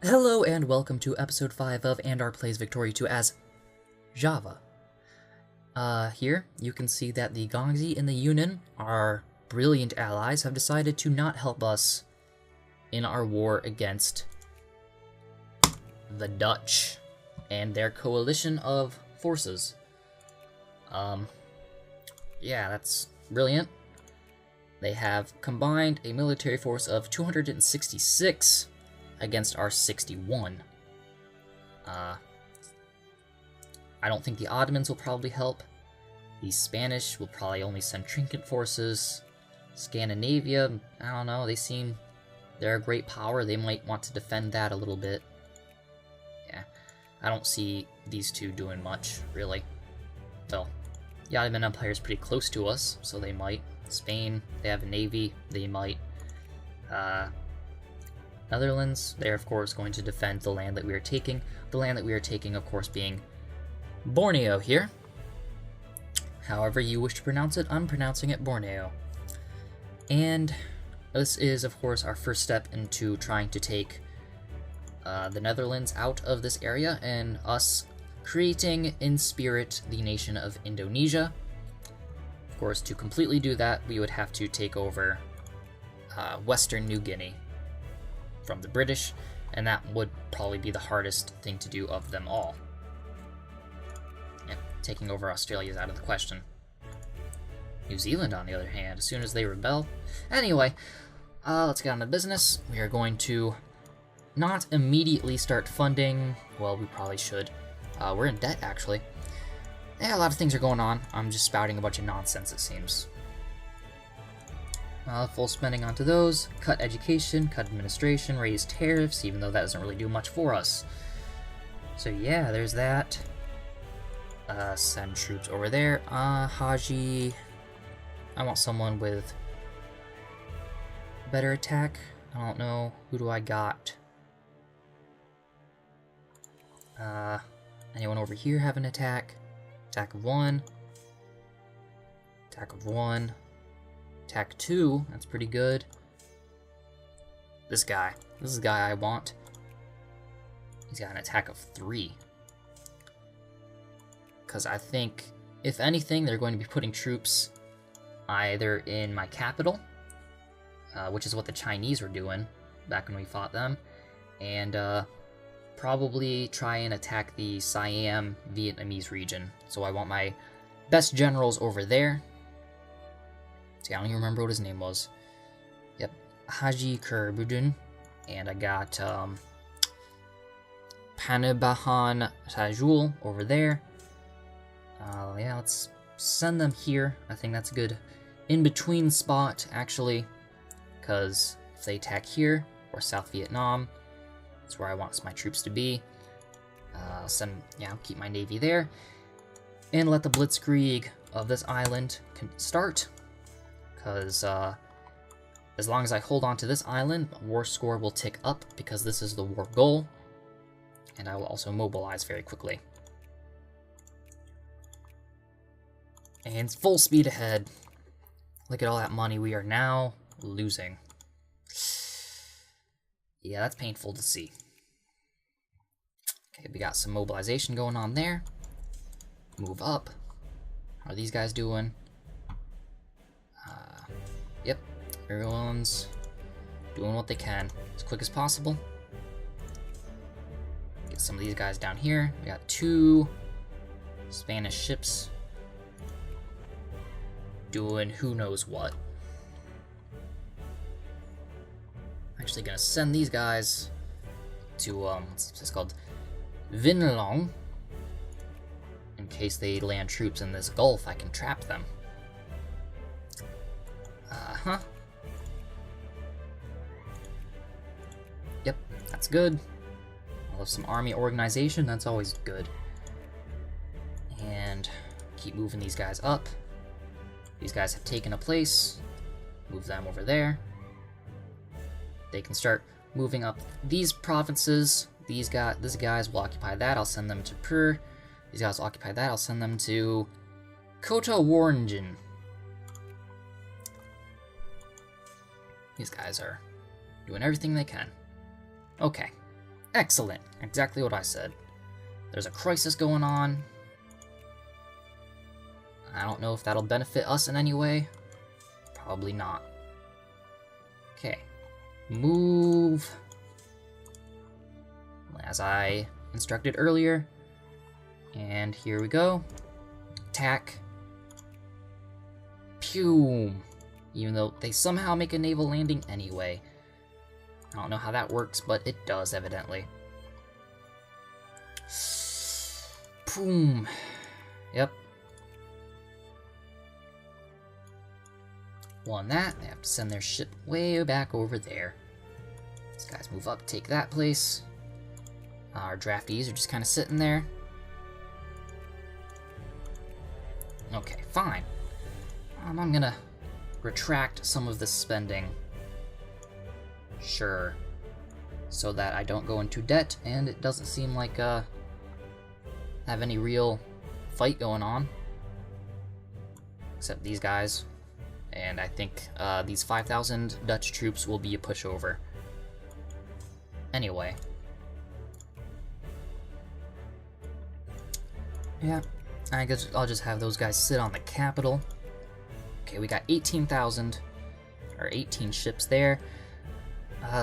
Hello and welcome to episode 5 of Andar Plays Victoria 2 as Java. Here you can see that the Guangxi and the Yunnan, our brilliant allies, have decided to not help us in our war against the Dutch and their coalition of forces. Yeah, that's brilliant. They have combined a military force of 266 against our 61. I don't think the Ottomans will probably help. The Spanish will probably only send trinket forces. Scandinavia, I don't know, they're a great power. They might want to defend that a little bit. Yeah, I don't see these two doing much, really. Well, the Ottoman Empire is pretty close to us, so they might. Spain, they have a navy, they might. Netherlands, they're of course going to defend the land that we are taking. The land that we are taking, of course, being Borneo here. However you wish to pronounce it, I'm pronouncing it Borneo. And this is, of course, our first step into trying to take the Netherlands out of this area and us creating in spirit the nation of Indonesia. Of course, to completely do that, we would have to take over Western New Guinea from the British, and that would probably be the hardest thing to do of them all. Yep, taking over Australia is out of the question. New Zealand, on the other hand, as soon as they rebel. Anyway, let's get on to business. We are going to not immediately start funding. Well, we probably should. We're in debt, actually. Yeah, a lot of things are going on. I'm just spouting a bunch of nonsense, it seems. Full spending onto those, cut education, cut administration, raise tariffs, even though that doesn't really do much for us. So yeah, there's that. Send troops over there. Haji, I want someone with better attack. I don't know, who do I got? Anyone over here have an attack? Attack of 1. Attack of 1. Attack 2, that's pretty good. This is the guy I want. He's got an attack of 3. Because I think, if anything, they're going to be putting troops either in my capital, which is what the Chinese were doing back when we fought them, and probably try and attack the Siam Vietnamese region. So I want my best generals over there. See, I don't even remember what his name was. Yep, Haji Kurbudin, and I got Panabahan Tajul over there. Yeah, let's send them here. I think that's a good in-between spot, actually, because if they attack here, or South Vietnam, that's where I want my troops to be. I'll keep my navy there, and let the blitzkrieg of this island start. Because as long as I hold on to this island, war score will tick up because this is the war goal, and I will also mobilize very quickly. And full speed ahead. Look at all that money we are now losing. Yeah, that's painful to see. Okay, we got some mobilization going on there. Move up. How are these guys doing? Yep, everyone's doing what they can as quick as possible. Get some of these guys down here. We got 2 Spanish ships doing who knows what. I'm actually gonna send these guys to what's this called? Vinalong. In case they land troops in this gulf, I can trap them. Yep, that's good. I love some army organization, that's always good. And keep moving these guys up. These guys have taken a place. Move them over there. They can start moving up these provinces. These guys will occupy that, I'll send them to Pur. These guys will occupy that, I'll send them to Kota Warringen. These guys are doing everything they can. Okay. Excellent. Exactly what I said. There's a crisis going on. I don't know if that'll benefit us in any way. Probably not. Okay. Move. As I instructed earlier. And here we go. Attack. Pew! Even though they somehow make a naval landing anyway. I don't know how that works, but it does, evidently. Boom. Yep. Won that. They have to send their ship way back over there. These guys move up, take that place. Our draftees are just kind of sitting there. Okay, fine. I'm gonna retract some of the spending. Sure. So that I don't go into debt, and it doesn't seem like have any real fight going on. Except these guys. And I think these 5,000 Dutch troops will be a pushover. Anyway. Yeah, I guess I'll just have those guys sit on the capital. Okay, we got 18,000, or 18 ships there.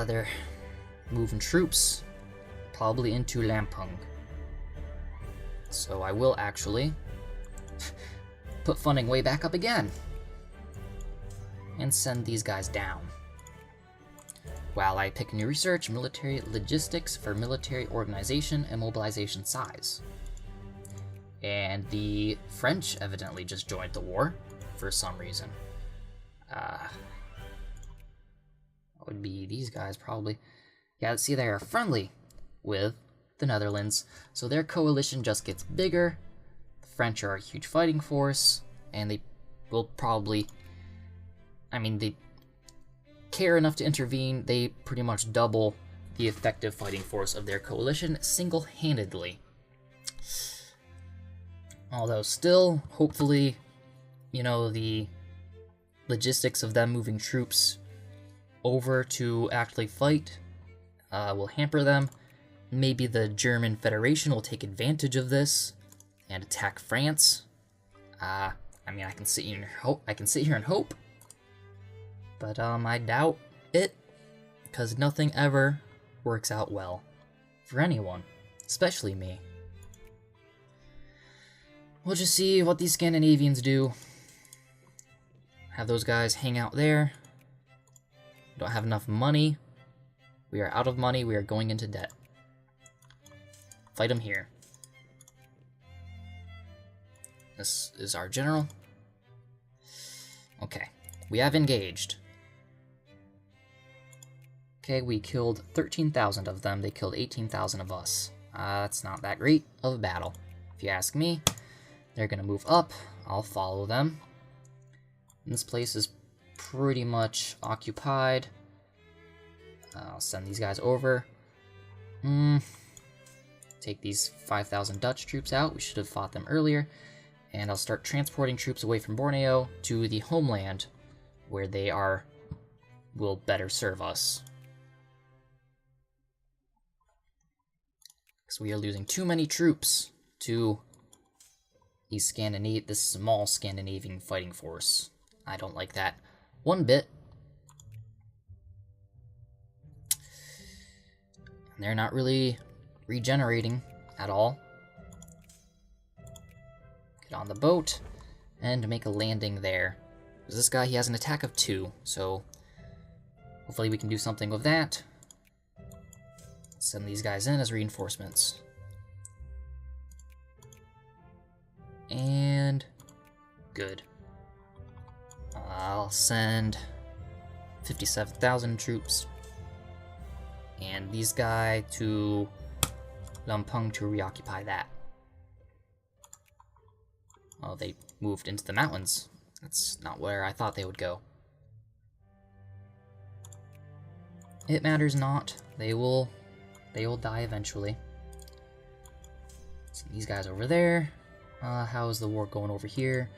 They're moving troops, probably into Lampung. So I will actually put funding way back up again. And send these guys down. While I pick new research, military logistics for military organization and mobilization size. And the French evidently just joined the war for some reason. That would be these guys probably. Yeah, let's see, they are friendly with the Netherlands, so their coalition just gets bigger. The French are a huge fighting force, and they will probably, I mean, they care enough to intervene. They pretty much double the effective fighting force of their coalition single-handedly. Although still, hopefully, you know, the logistics of them moving troops over to actually fight will hamper them. Maybe the German Federation will take advantage of this and attack France. I mean, I can sit here and hope, but I doubt it, because nothing ever works out well for anyone, especially me. We'll just see what these Scandinavians do. Have those guys hang out there. Don't have enough money. We are out of money. We are going into debt. Fight them here. This is our general. Okay, we have engaged. Okay, we killed 13,000 of them. They killed 18,000 of us. That's not that great of a battle, if you ask me. They're gonna move up. I'll follow them. And this place is pretty much occupied. I'll send these guys over. Take these 5,000 Dutch troops out. We should have fought them earlier. And I'll start transporting troops away from Borneo to the homeland, where they will better serve us. Because we are losing too many troops to this small Scandinavian fighting force. I don't like that one bit. They're not really regenerating at all. Get on the boat and make a landing there. Because this guy, he has an attack of 2, so hopefully we can do something with that. Send these guys in as reinforcements. And good. I'll send 57,000 troops and these guys to Lampung to reoccupy that. Oh, they moved into the mountains. That's not where I thought they would go. It matters not. They will die eventually. Send these guys over there. How is the war going over here?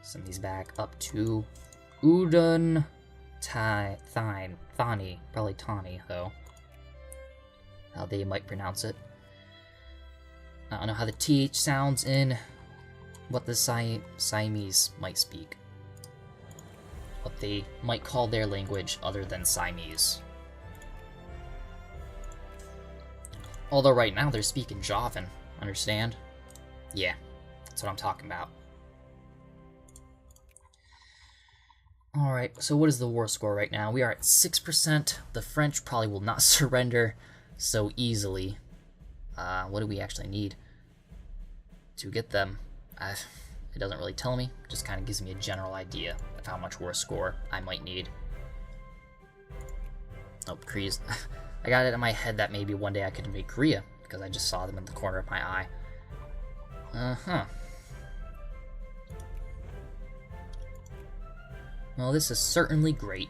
Send these back up to Thani. Probably Tani, though. how they might pronounce it. I don't know how the TH sounds in what the Siamese might speak. What they might call their language other than Siamese. Although right now they're speaking Javan, understand? Yeah, that's what I'm talking about. Alright, so what is the war score right now? We are at 6%. The French probably will not surrender so easily. What do we actually need to get them? It doesn't really tell me. It just kind of gives me a general idea of how much war score I might need. Oh, Korea's... I got it in my head that maybe one day I could invade Korea, because I just saw them in the corner of my eye. Uh-huh. Well, this is certainly great.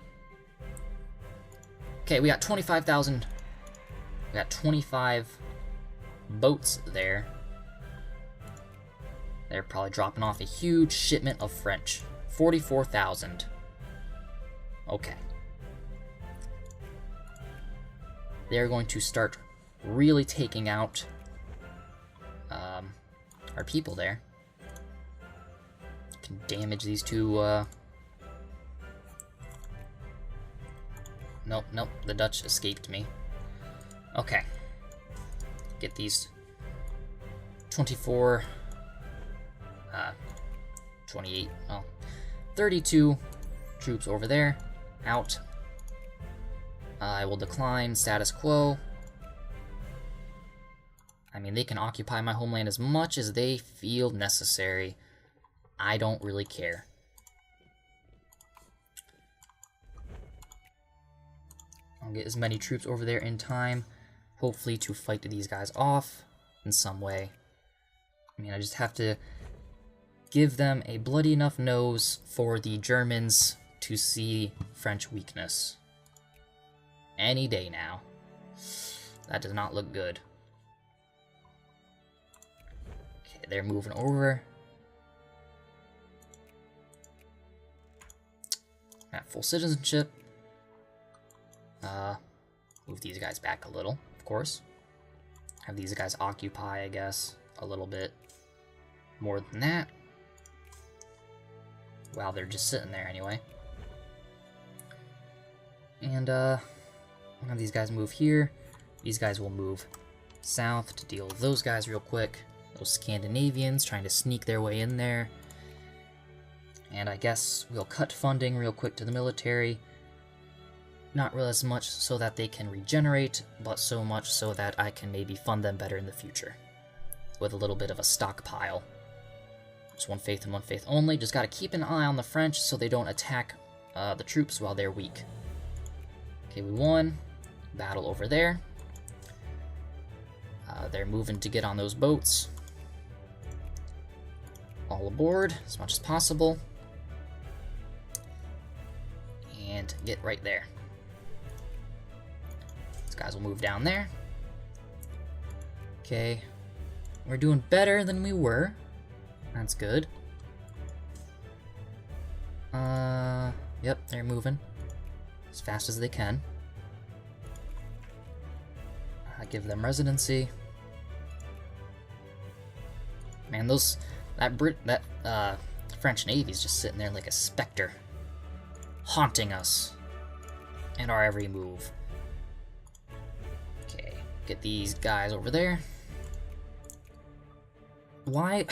Okay, we got 25,000... We got 25 boats there. They're probably dropping off a huge shipment of French. 44,000. Okay. They're going to start really taking out our people there. Can damage these two... Nope, the Dutch escaped me. Okay. Get these 24... 28, well, 32 troops over there, out. I will decline status quo. I mean, they can occupy my homeland as much as they feel necessary. I don't really care. I'll get as many troops over there in time, hopefully to fight these guys off in some way. I mean, I just have to give them a bloody enough nose for the Germans to see French weakness. Any day now. That does not look good. Okay, they're moving over. At full citizenship. Move these guys back a little, of course. Have these guys occupy, I guess, a little bit more than that. Wow, they're just sitting there anyway. And, I'll have these guys move here. These guys will move south to deal with those guys real quick. Those Scandinavians trying to sneak their way in there. And I guess we'll cut funding real quick to the military. Not really as much so that they can regenerate, but so much so that I can maybe fund them better in the future. With a little bit of a stockpile. Just one faith and one faith only. Just gotta keep an eye on the French so they don't attack the troops while they're weak. Okay, we won. Battle over there. They're moving to get on those boats. All aboard as much as possible. And get right there. These guys will move down there. Okay. We're doing better than we were. That's good. Yep, they're moving as fast as they can. I give them residency. Man, that French Navy is just sitting there like a specter, haunting us and our every move. Okay, get these guys over there. Why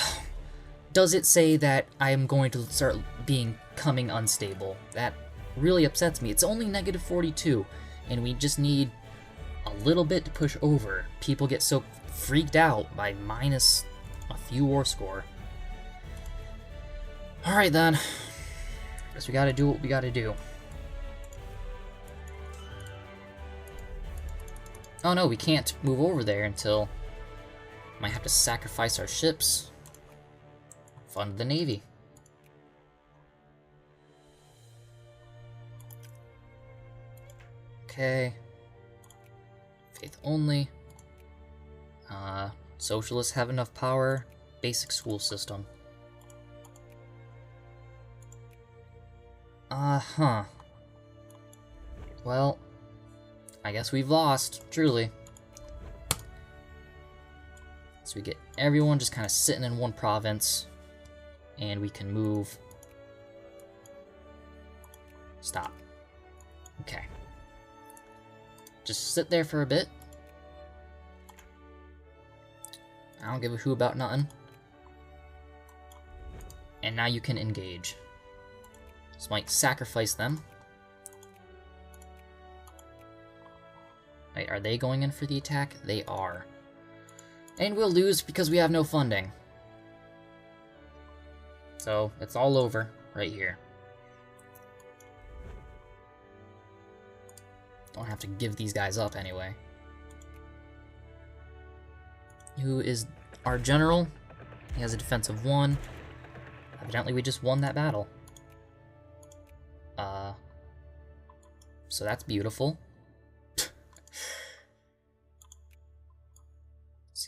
does it say that I am going to start becoming unstable? That really upsets me. It's only negative 42, and we just need a little bit to push over. People get so freaked out by minus a few war score. Alright then. Guess we gotta do what we gotta do. Oh no, we can't move over there until... Might have to sacrifice our ships. Fund the Navy. Okay. Faith only. Socialists have enough power. Basic school system. Well, I guess we've lost, truly. So we get everyone just kind of sitting in one province, and we can move. Stop. Okay. Just sit there for a bit. I don't give a who about nothing. And now you can engage. This might sacrifice them. Wait, are they going in for the attack? They are. And we'll lose because we have no funding. So, it's all over right here. Don't have to give these guys up anyway. Who is our general? He has a defense of 1. Evidently we just won that battle. So that's beautiful.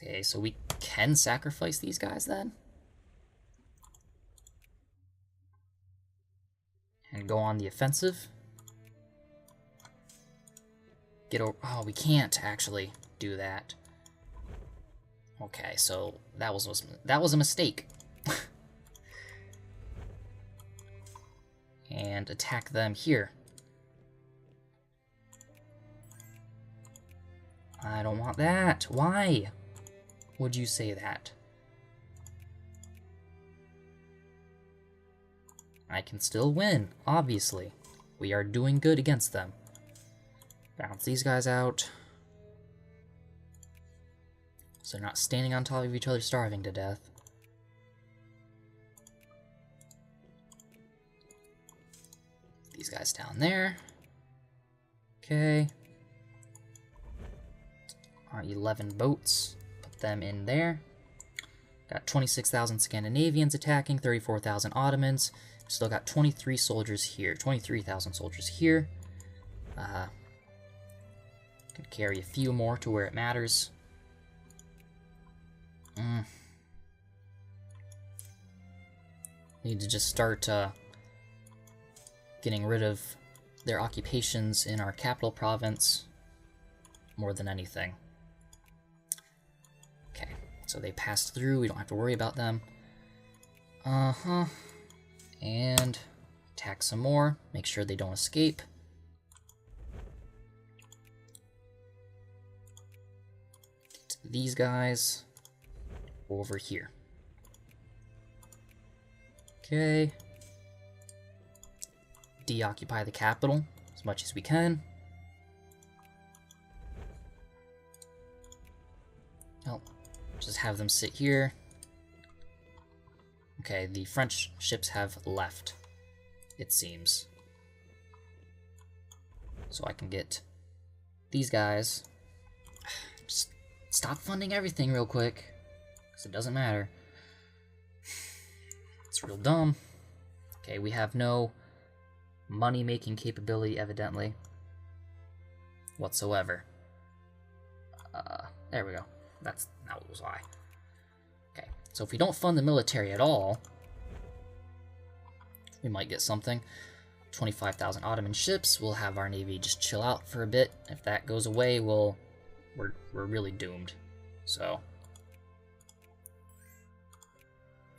Okay, so we can sacrifice these guys then? And go on the offensive. Get over. Oh, we can't actually do that. Okay, so that was a mistake. And attack them here. I don't want that. Why would you say that? I can still win, obviously. We are doing good against them. Bounce these guys out. So they're not standing on top of each other starving to death. These guys down there. Okay. Our 11 boats. Put them in there. Got 26,000 Scandinavians attacking, 34,000 Ottomans. Still got 23 soldiers here, 23,000 soldiers here. Could carry a few more to where it matters. Need to just start getting rid of their occupations in our capital province more than anything. Okay, so they passed through, we don't have to worry about them. And attack some more, make sure they don't escape. Get these guys over here. Okay. Deoccupy the capital as much as we can. Oh, just have them sit here. Okay, the French ships have left, it seems. So I can get these guys. Just stop funding everything real quick, because it doesn't matter. It's real dumb. Okay, we have no money-making capability, evidently, whatsoever. There we go. That was why. Okay, so if we don't fund the military at all, we might get something. 25,000 Ottoman ships. We'll have our navy just chill out for a bit. If that goes away, we're really doomed. So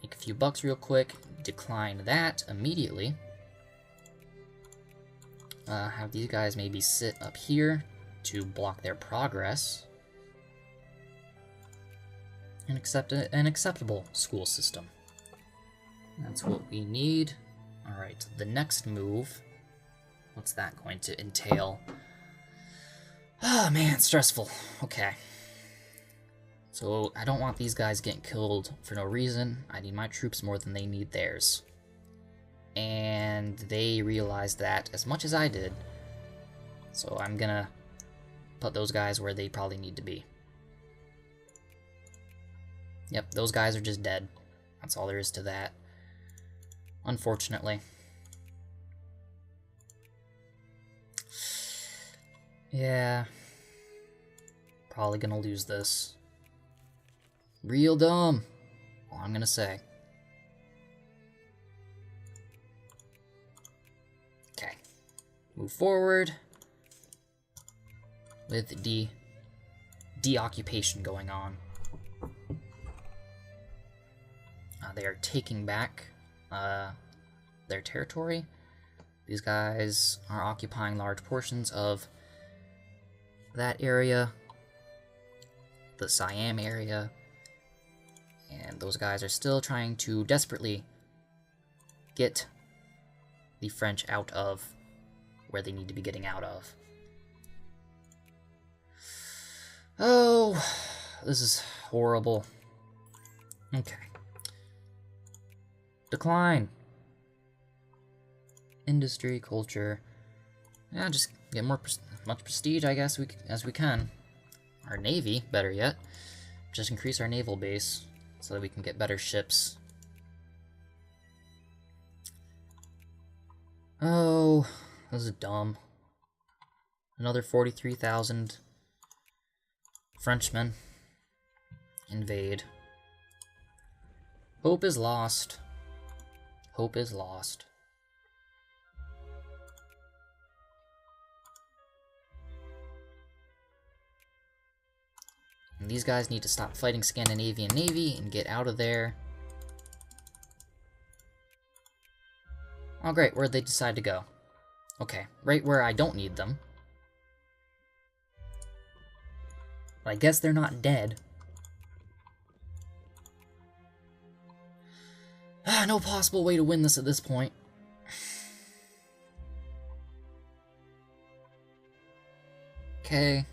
make a few bucks real quick. Decline that immediately. Have these guys maybe sit up here to block their progress. And accept an acceptable school system. That's what we need. Alright, the next move. What's that going to entail? Oh man, stressful. Okay. So I don't want these guys getting killed for no reason. I need my troops more than they need theirs. And they realized that as much as I did. So I'm gonna put those guys where they probably need to be. Yep, those guys are just dead. That's all there is to that. Unfortunately. Yeah. Probably gonna lose this. Real dumb. All I'm gonna say. Okay. Move forward. With the deoccupation going on. They are taking back their territory. These guys are occupying large portions of that area, the Siam area, and those guys are still trying to desperately get the French out of where they need to be getting out of. Oh, this is horrible. Okay. Decline. Industry, culture. Yeah, just get much prestige, I guess, as we can. Our navy, better yet. Just increase our naval base so that we can get better ships. Oh, this is dumb. Another 43,000 Frenchmen invade. Hope is lost. Hope is lost. And these guys need to stop fighting Scandinavian Navy and get out of there. Oh great, where'd they decide to go? Okay, right where I don't need them. But I guess they're not dead. No possible way to win this at this point. Okay.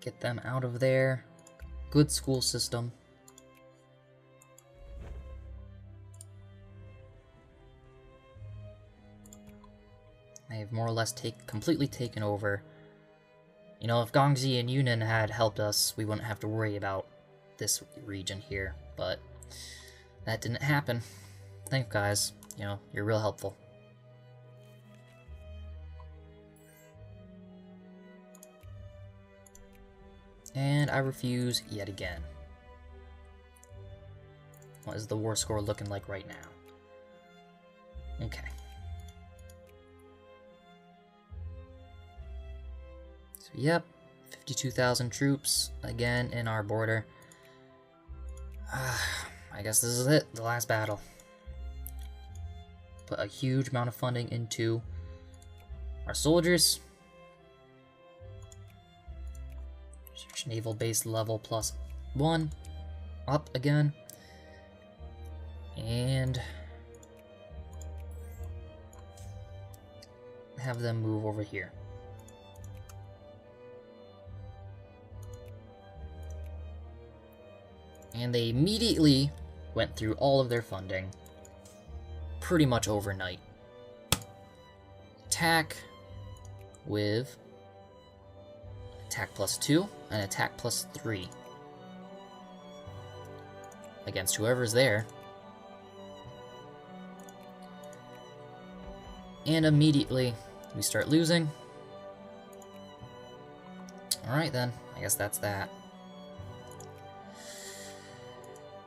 Get them out of there. Good school system. They've more or less completely taken over. You know, if Guangxi and Yunnan had helped us, we wouldn't have to worry about this region here, but that didn't happen. Thanks, guys. You know, you're real helpful. And I refuse yet again. What is the war score looking like right now? Okay. So, yep, 52,000 troops, again, in our border. I guess this is it, the last battle. Put a huge amount of funding into our soldiers. Search naval base level +1. Up again. And have them move over here. And they immediately went through all of their funding pretty much overnight. Attack with attack +2 and attack +3 against whoever's there. And immediately we start losing. Alright then, I guess that's that.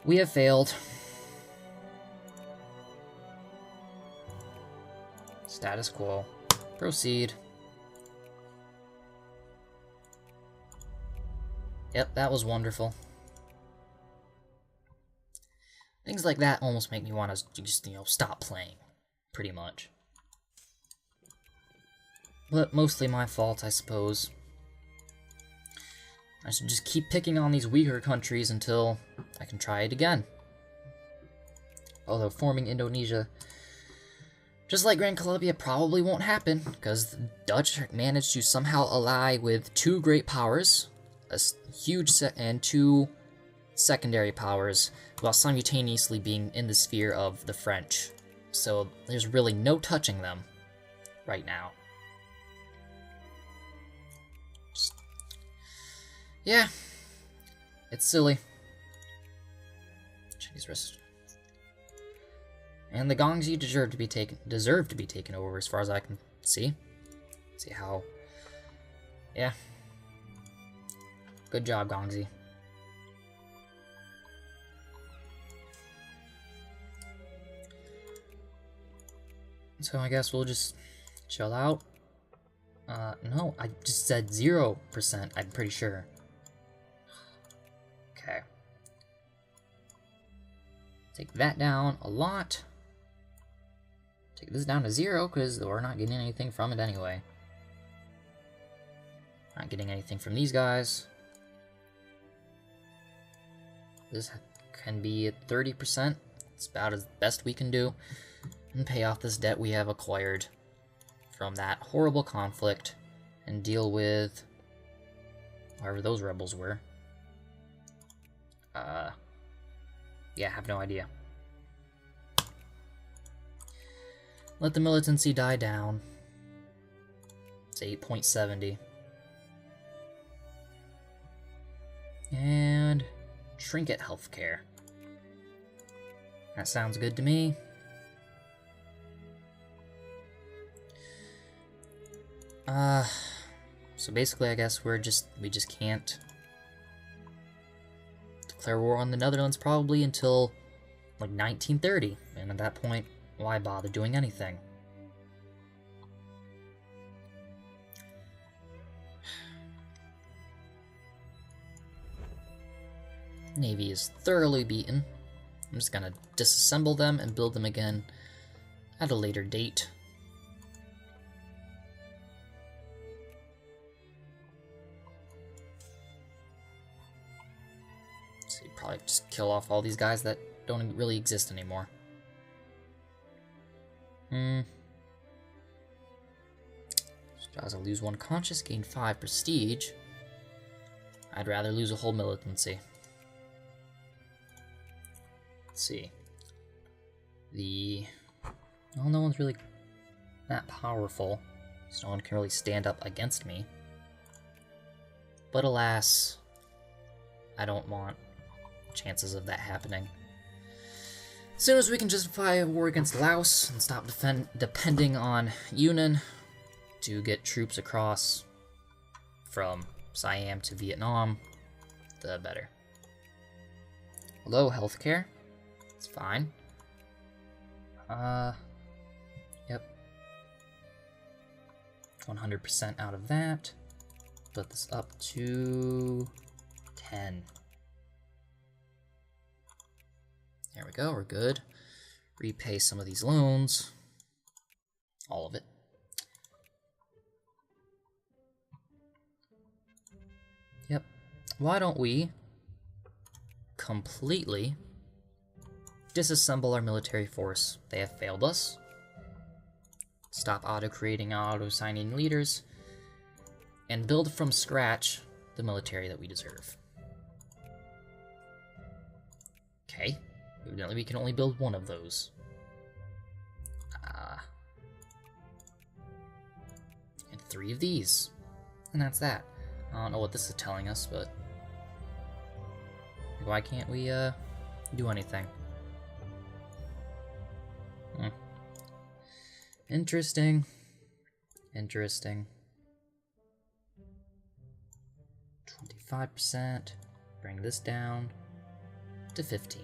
We have failed. Status quo. Proceed. Yep, that was wonderful. Things like that almost make me want to just, you know, stop playing. Pretty much. But mostly my fault, I suppose. I should just keep picking on these weaker countries until I can try it again. Although forming Indonesia, just like Grand Colombia, probably won't happen, because the Dutch managed to somehow ally with two great powers, a huge and two secondary powers, while simultaneously being in the sphere of the French. So there's really no touching them right now. Yeah, it's silly. Chinese wrist. And the Guangxi deserve to be taken over, as far as I can see. See how? Yeah. Good job, Guangxi. So I guess we'll just chill out. No, I just said 0%, I'm pretty sure. Okay. Take that down a lot. Take this down to 0, because we're not getting anything from it anyway. Not getting anything from these guys. This can be at 30%. It's about as best we can do. And pay off this debt we have acquired from that horrible conflict. And deal with whoever those rebels were. Yeah, I have no idea. Let the militancy die down. It's 8.70. And trinket healthcare. That sounds good to me. So basically I guess we just can't declare war on the Netherlands probably until like 1930, and at that point, why bother doing anything? Navy is thoroughly beaten. I'm just gonna disassemble them and build them again at a later date. So you probably just kill off all these guys that don't really exist anymore. As I lose 1 conscious, gain 5 prestige. I'd rather lose a whole militancy. Let's see. Well, no one's really that powerful, so no one can really stand up against me. But alas, I don't want chances of that happening. As soon as we can justify a war against Laos and stop depending on Yunnan to get troops across from Siam to Vietnam, the better. Low healthcare. It's fine. Yep. 100% out of that. Put this up to 10. There we go, we're good. Repay some of these loans. All of it. Yep. Why don't we completely disassemble our military force? They have failed us. Stop auto-creating, auto-signing leaders. And build from scratch the military that we deserve. Okay. Evidently we can only build one of those. And 3 of these. And that's that. I don't know what this is telling us, but why can't we do anything? Interesting. Interesting. 25%. Bring this down to 15.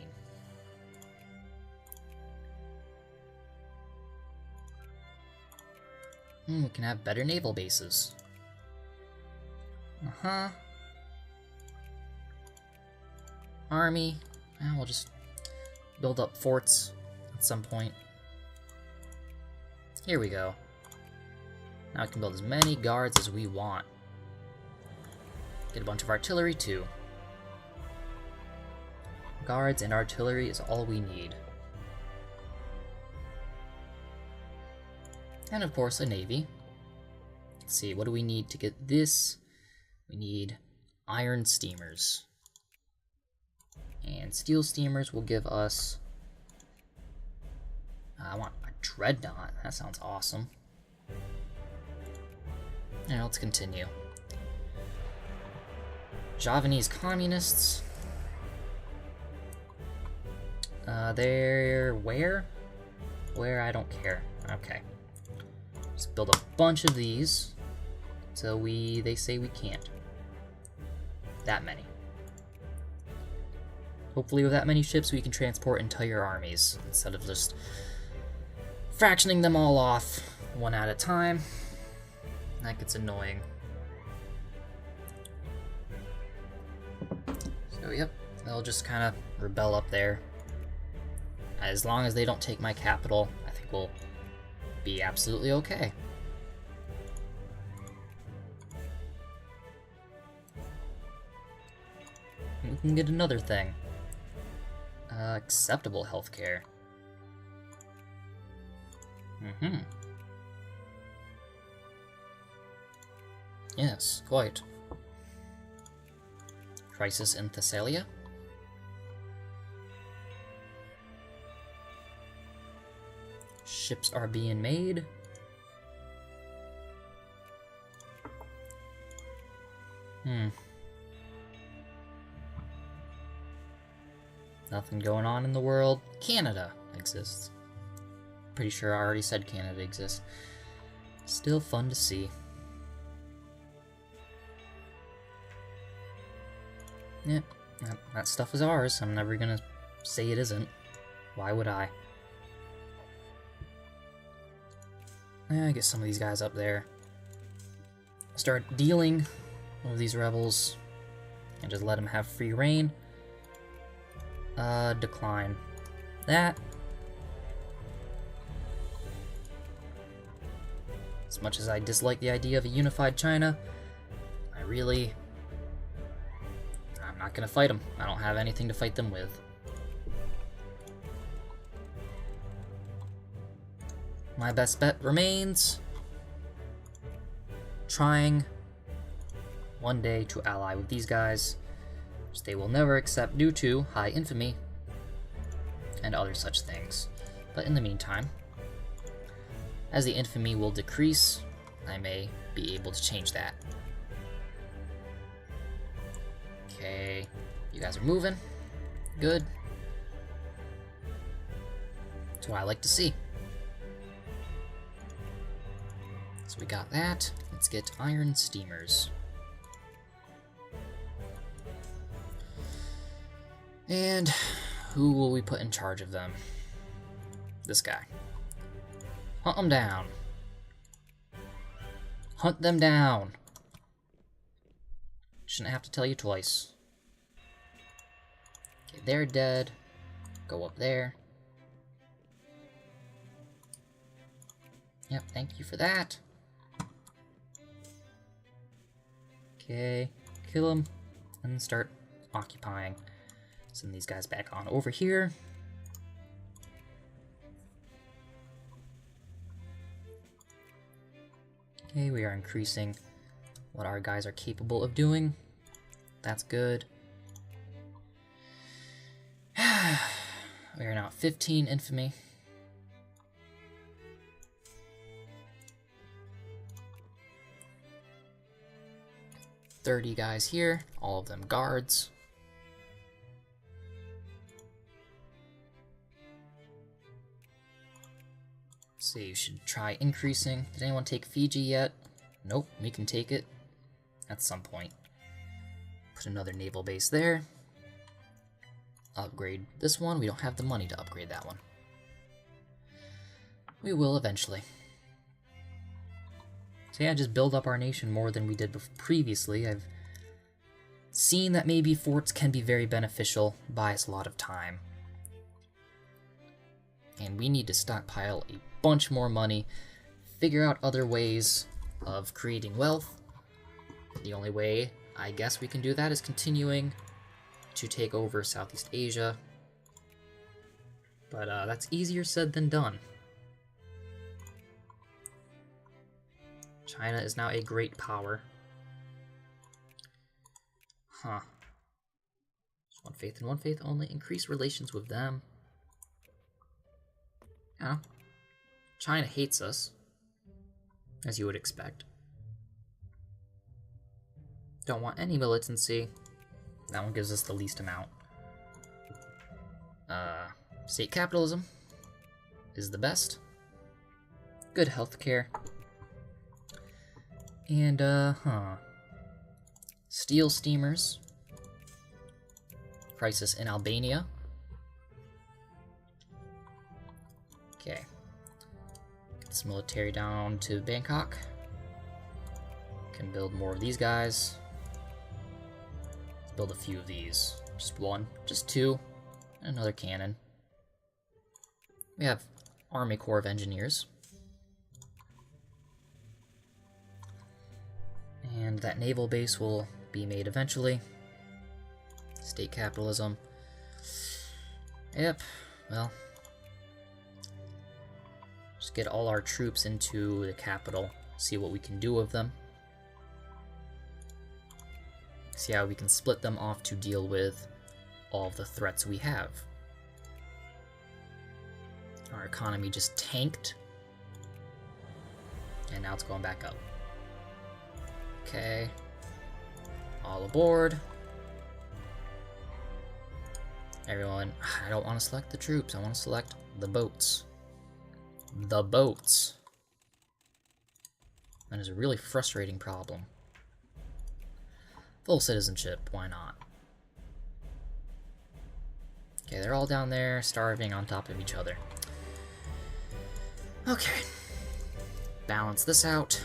We can have better naval bases. Army. We'll just build up forts at some point. Here we go. Now we can build as many guards as we want. Get a bunch of artillery too. Guards and artillery is all we need. And of course, a navy. Let's see, what do we need to get this? We need iron steamers. And steel steamers will give us... I want a dreadnought. That sounds awesome. Now let's continue. Javanese communists. They're where? Where? I don't care. Okay. Just build a bunch of these until they say we can't. That many. Hopefully with that many ships we can transport entire armies instead of just fractioning them all off one at a time. That gets annoying. So, yep, they'll just kind of rebel up there. As long as they don't take my capital, I think we'll be absolutely okay. We can get another thing. Acceptable healthcare. Yes, quite. Crisis in Thessalia? Ships are being made. Nothing going on in the world. Canada exists. Pretty sure I already said Canada exists. Still fun to see. Yeah, that stuff is ours. I'm never gonna say it isn't. Why would I? I get some of these guys up there. Start dealing with these rebels and just let them have free reign. Decline that. As much as I dislike the idea of a unified China, I'm not gonna fight them. I don't have anything to fight them with. My best bet remains trying one day to ally with these guys, which they will never accept due to high infamy and other such things. But in the meantime, as the infamy will decrease, I may be able to change that. Okay, you guys are moving. Good. That's what I like to see. So we got that. Let's get iron steamers. And who will we put in charge of them? This guy. Hunt them down. Hunt them down. Shouldn't have to tell you twice. Okay, they're dead. Go up there. Yep, thank you for that. Okay, kill them and start occupying. Send these guys back on over here. Okay, we are increasing what our guys are capable of doing. That's good. We are now at 15 infamy. $30 guys here, all of them guards. So you should try increasing. Did anyone take Fiji yet? Nope, we can take it at some point. Put another naval base there. Upgrade this one. We don't have the money to upgrade that one. We will eventually. So yeah, just build up our nation more than we did previously. I've seen that maybe forts can be very beneficial, buy us a lot of time. And we need to stockpile a bunch more money, figure out other ways of creating wealth. The only way I guess we can do that is continuing to take over Southeast Asia. But that's easier said than done. China is now a great power. Huh. Just one faith and one faith only. Increase relations with them. Yeah. China hates us, as you would expect. Don't want any militancy. That one gives us the least amount. State capitalism is the best. Good healthcare. And, steel steamers. Crisis in Albania. Okay. Get this military down to Bangkok. Can build more of these guys. Let's build a few of these. Just one, just two, and another cannon. We have Army Corps of Engineers. And that naval base will be made eventually. State capitalism. Yep, well. Just get all our troops into the capital. See what we can do with them. See how we can split them off to deal with all of the threats we have. Our economy just tanked. And now it's going back up. Okay. All aboard. Everyone, I don't want to select the troops. I want to select the boats. The boats. That is a really frustrating problem. Full citizenship, why not? Okay, they're all down there, starving on top of each other. Okay. Balance this out.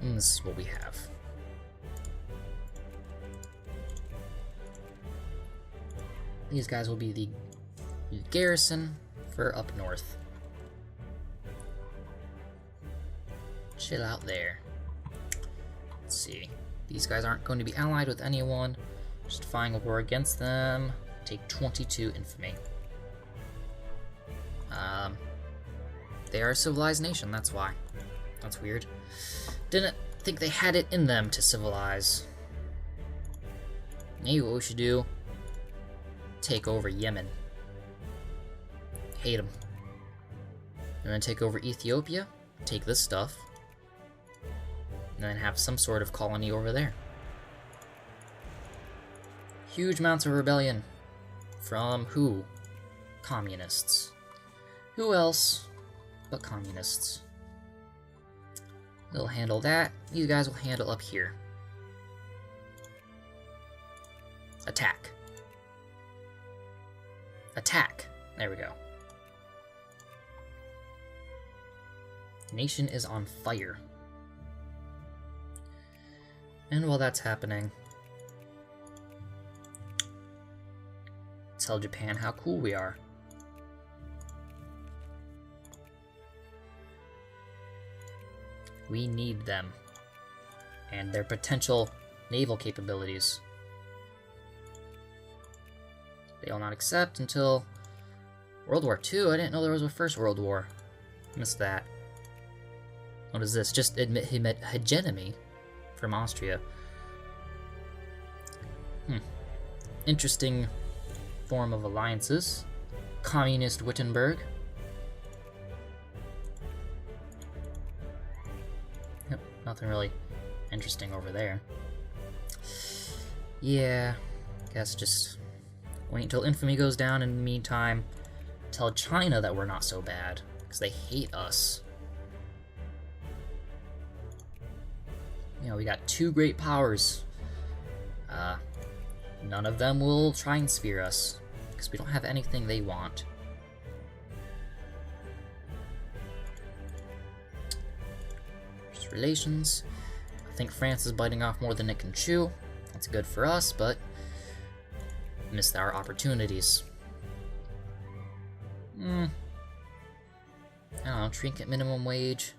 And this is what we have. These guys will be the garrison for up north. Chill out there. Let's see. These guys aren't going to be allied with anyone. Just defying a war against them. Take 22 infamy. They are a civilized nation, that's why. That's weird. Didn't think they had it in them to civilize. Maybe what we should do, take over Yemen. Hate them. And then take over Ethiopia, take this stuff, and then have some sort of colony over there. Huge amounts of rebellion. From who? Communists. Who else but communists? They'll handle that. These guys will handle up here. Attack. Attack. There we go. Nation is on fire. And while that's happening, tell Japan how cool we are. We need them and their potential naval capabilities. They will not accept until World War II. I didn't know there was a First World War. Missed that. What is this? Just admit hegemony from Austria. Interesting form of alliances. Communist Wittenberg. Yep, nothing really interesting over there. Yeah, guess just wait until infamy goes down. In the meantime, tell China that we're not so bad, because they hate us. You know, we got two great powers. None of them will try and spear us, because we don't have anything they want. Just relations. I think France is biting off more than it can chew. That's good for us, but missed our opportunities. I don't know, trinket minimum wage.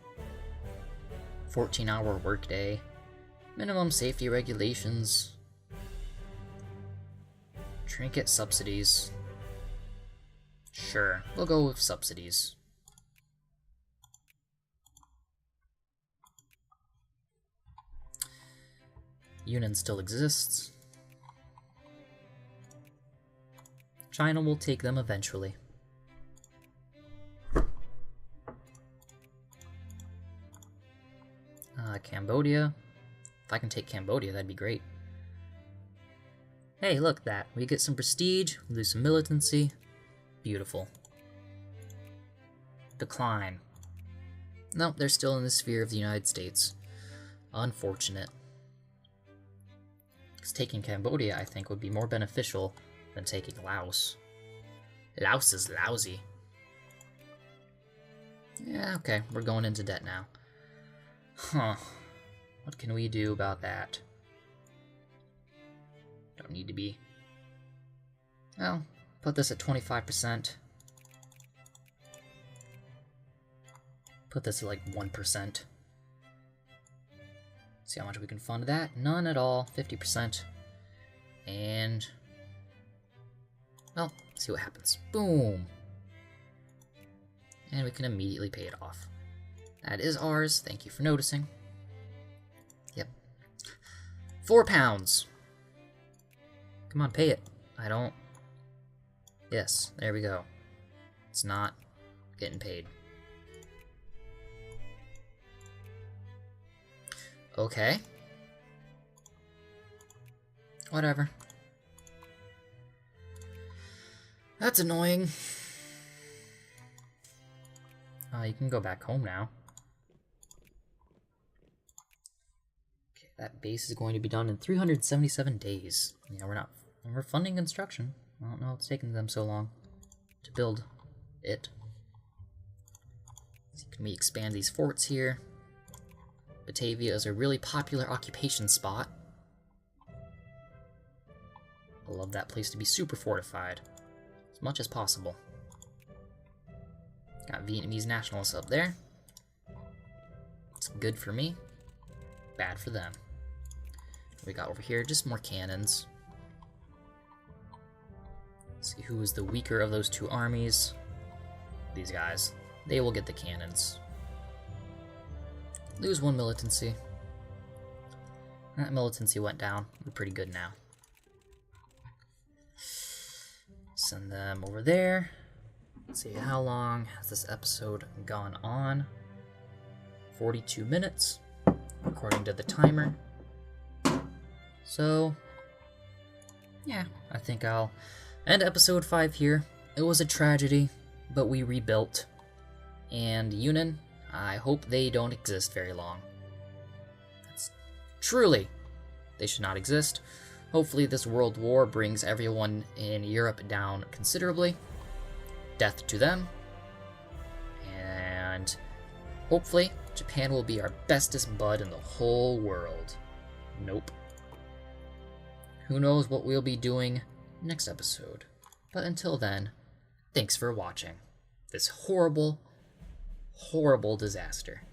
14-hour workday. Minimum safety regulations. Trinket subsidies. Sure, we'll go with subsidies. Yunnan still exists. China will take them eventually. Cambodia. If I can take Cambodia, that'd be great. Hey, look at that. We get some prestige, we lose some militancy. Beautiful. Decline. Nope, they're still in the sphere of the United States. Unfortunate. Because taking Cambodia, I think, would be more beneficial than taking Laos. Laos is lousy. Yeah, okay, we're going into debt now. Huh. What can we do about that? Don't need to be. Well, put this at 25%. Put this at like 1%. See how much we can fund that. None at all. 50%. And... well, see what happens. Boom! And we can immediately pay it off. That is ours. Thank you for noticing. Yep. £4. Come on, pay it. I don't... yes, there we go. It's not getting paid. Okay. Whatever. That's annoying. You can go back home now. Okay, that base is going to be done in 377 days. Yeah, we're funding construction. I don't know what's taking them so long to build it. So can we expand these forts here? Batavia is a really popular occupation spot. I love that place to be super fortified, as much as possible. Got Vietnamese nationalists up there. It's good for me, bad for them. What we got over here, just more cannons. Let's see who is the weaker of those two armies. These guys. They will get the cannons. Lose one militancy. That militancy went down. We're pretty good now. Send them over there. Let's see, how long has this episode gone on? 42 minutes, according to the timer. So, yeah, I think I'll end episode 5 here. It was a tragedy, but we rebuilt. And Yunnan, I hope they don't exist very long. Truly, they should not exist. Hopefully this world war brings everyone in Europe down considerably. Death to them. And hopefully Japan will be our bestest bud in the whole world. Nope. Who knows what we'll be doing next episode. But until then, thanks for watching this horrible, horrible disaster.